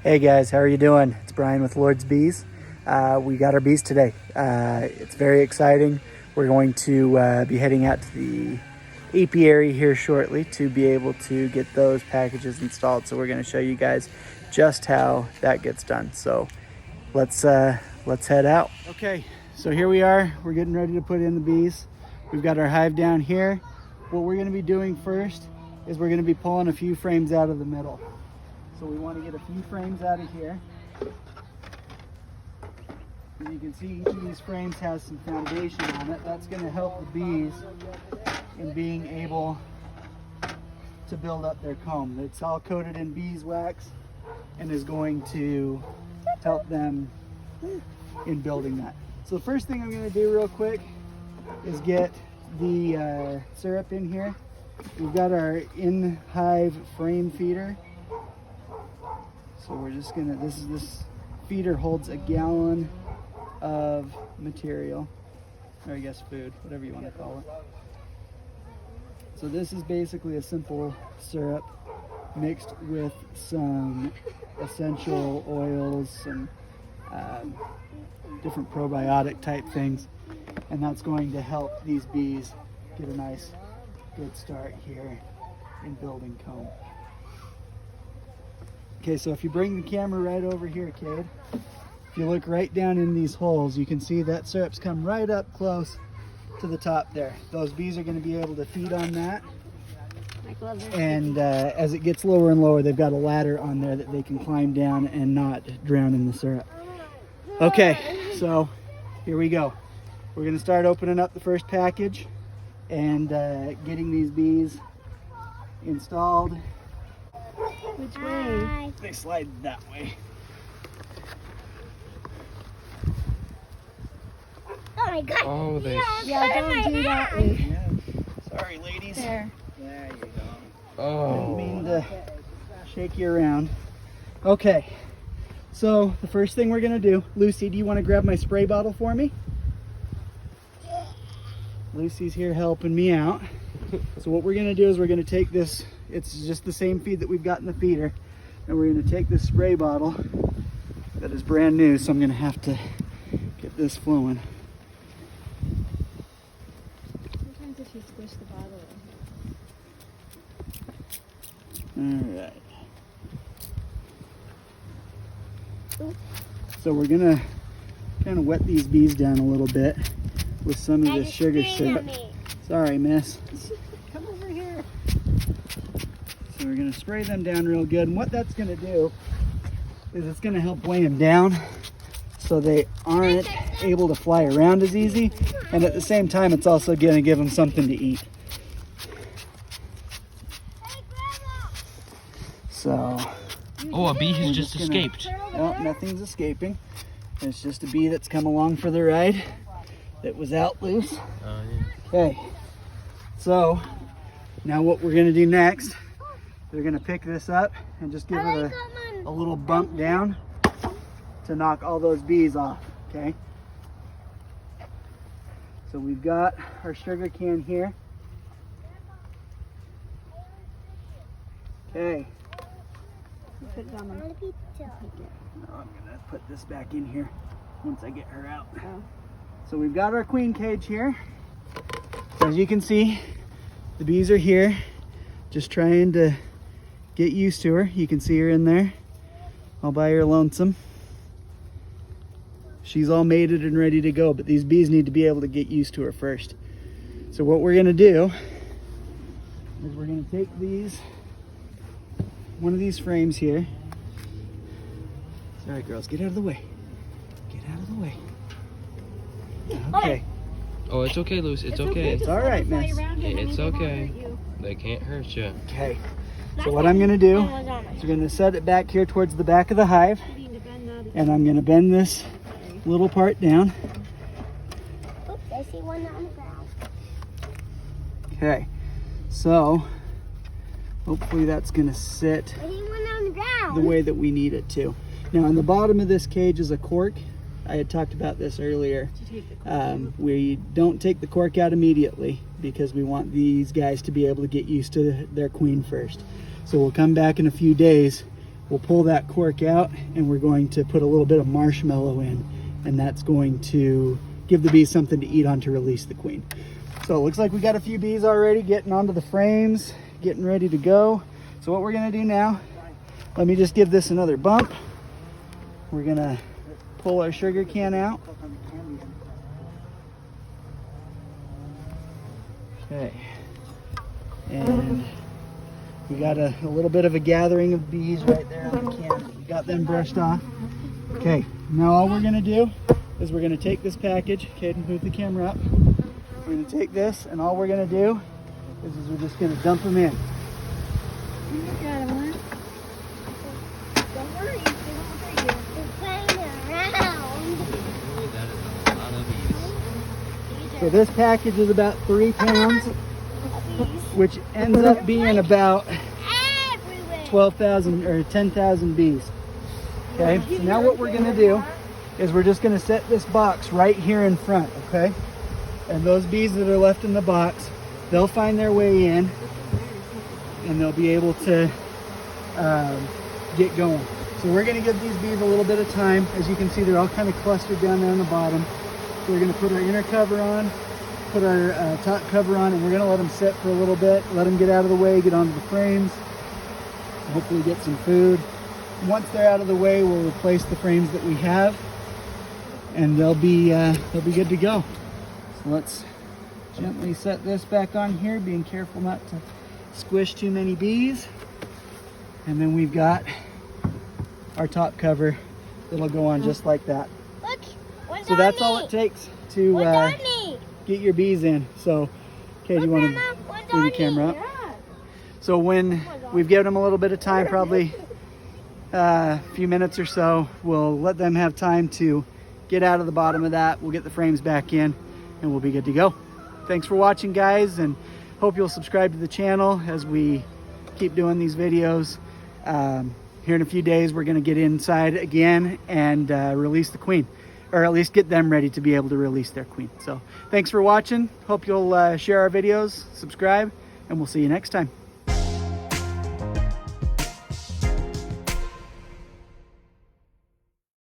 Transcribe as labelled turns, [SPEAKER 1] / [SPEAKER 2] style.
[SPEAKER 1] Hey guys, how are you doing? It's Brian with Lord's Bees. We got our bees today. It's very exciting. We're going to be heading out to the apiary here shortly to be able to get those packages installed. So we're going to show you guys just how that gets done. So let's head out. Okay, so here we are. We're getting ready to put in the bees. We've got our hive down here. What we're going to be doing first is we're going to be pulling a few frames out of the middle. So we want to get a few frames out of here. As you can see, each of these frames has some foundation on it. That's going to help the bees in being able to build up their comb. It's all coated in beeswax and is going to help them in building that. So the first thing I'm going to do real quick is get the syrup in here. We've got our in-hive frame feeder. So we're just gonna, this feeder holds a gallon of material, or I guess food, whatever you want to call it. So this is basically a simple syrup mixed with some essential oils, some different probiotic type things, and that's going to help these bees get a nice good start here in building comb. Okay, so if you bring the camera right over here, Cade, if you look right down in these holes, you can see that syrup's come right up close to the top there. Those bees are going to be able to feed on that. And as it gets lower and lower, they've got a ladder on there that they can climb down and not drown in the syrup. Okay, so here we go. We're going to start opening up the first package and getting these bees installed.
[SPEAKER 2] Which way?
[SPEAKER 1] They slide that way.
[SPEAKER 2] Oh my god.
[SPEAKER 3] Oh, they.
[SPEAKER 2] Yeah, don't do that way.
[SPEAKER 1] Yeah. Sorry, ladies.
[SPEAKER 2] There.
[SPEAKER 1] There you go.
[SPEAKER 3] Oh.
[SPEAKER 1] Didn't mean to shake you around. Okay, so the first thing we're gonna do, Lucy, do you want to grab my spray bottle for me? Lucy's here helping me out. So what we're gonna do is we're gonna take this, it's just the same feed that we've got in the feeder, and we're gonna take this spray bottle that is brand new, so I'm gonna have to get this flowing.
[SPEAKER 2] Sometimes if you squish the bottle.
[SPEAKER 1] All right. So we're gonna kind of wet these bees down a little bit with some of this sugar syrup. Sorry, miss.
[SPEAKER 2] Come over here.
[SPEAKER 1] So we're gonna spray them down real good, and what that's gonna do is it's gonna help weigh them down so they aren't able to fly around as easy, and at the same time it's also gonna give them something to eat. So
[SPEAKER 3] Oh, a bee has
[SPEAKER 1] we're
[SPEAKER 3] just
[SPEAKER 1] gonna-
[SPEAKER 3] escaped.
[SPEAKER 1] well, nothing's escaping. It's just a bee that's come along for the ride that was out loose. Okay, so now what we're gonna do next, we're gonna pick this up and just give it a little bump down to knock all those bees off, okay? So we've got our sugar can here. Okay,
[SPEAKER 2] Put it on the
[SPEAKER 1] now I'm gonna put this back in here once I get her out.
[SPEAKER 2] Oh.
[SPEAKER 1] So we've got our queen cage here. As you can see, the bees are here, just trying to get used to her. You can see her in there, all by her lonesome. She's all mated and ready to go, but these bees need to be able to get used to her first. So what we're gonna do is we're gonna take one of these frames here. Sorry girls, get out of the way. Get out of the way. Okay.
[SPEAKER 3] Oh, it's okay, Luce. It's okay.
[SPEAKER 1] It's all right, miss.
[SPEAKER 3] It's okay. They can't hurt you.
[SPEAKER 1] Okay. So what I'm gonna do is we're gonna set it back here towards the back of the hive, and I'm gonna bend this little part down.
[SPEAKER 2] Oops, I see one on the ground.
[SPEAKER 1] Okay. So hopefully that's gonna sit
[SPEAKER 2] I see one on the ground.
[SPEAKER 1] the way that we need it to. Now on the bottom of this cage is a cork. I had talked about this earlier. We don't take the cork out immediately because we want these guys to be able to get used to their queen first. So we'll come back in a few days we'll pull that cork out and we're going to put a little bit of marshmallow in, and that's going to give the bees something to eat on to release the queen. So it looks like we got a few bees already getting onto the frames, getting ready to go. So what we're gonna do now, let me just give this another bump. We're gonna pull our sugar can out. Okay, and we got a little bit of a gathering of bees right there on the can. We got them brushed off. Okay, now all we're gonna do is we're gonna take this package. Caden, move the camera up. We're gonna take this, and all we're gonna do is we're just gonna dump them in.
[SPEAKER 2] You got one. Don't worry, they won't hurt you. They're playing around.
[SPEAKER 3] That is a lot of bees.
[SPEAKER 1] So this package is about 3 pounds, which ends up being about
[SPEAKER 2] Everywhere.
[SPEAKER 1] 12,000 or 10,000 bees. Okay, so now what we're gonna do is we're just gonna set this box right here in front, okay? And those bees that are left in the box, they'll find their way in and they'll be able to get going. So we're gonna give these bees a little bit of time. As you can see, they're all kind of clustered down there on the bottom. So we're gonna put our inner cover on, put our top cover on, and we're gonna let them sit for a little bit, let them get out of the way, get onto the frames, hopefully get some food. Once they're out of the way, we'll replace the frames that we have, and they'll be good to go. So let's gently set this back on here, being careful not to squish too many bees. And then we've got our top cover that'll go on just like that.
[SPEAKER 2] Look, one's
[SPEAKER 1] So
[SPEAKER 2] on
[SPEAKER 1] that's
[SPEAKER 2] me.
[SPEAKER 1] all it takes to
[SPEAKER 2] One's on me.
[SPEAKER 1] get your bees in. So, okay, do you
[SPEAKER 2] Look,
[SPEAKER 1] want
[SPEAKER 2] Grandma,
[SPEAKER 1] to
[SPEAKER 2] one's
[SPEAKER 1] bring the
[SPEAKER 2] on
[SPEAKER 1] camera
[SPEAKER 2] me.
[SPEAKER 1] up? So when we've given them a little bit of time, probably a few minutes or so, we'll let them have time to get out of the bottom of that. We'll get the frames back in and we'll be good to go. Thanks for watching, guys, and hope you'll subscribe to the channel as we keep doing these videos. Here in a few days, we're going to get inside again and release the queen, or at least get them ready to be able to release their queen. So thanks for watching. Hope you'll share our videos, subscribe, and we'll see you next time.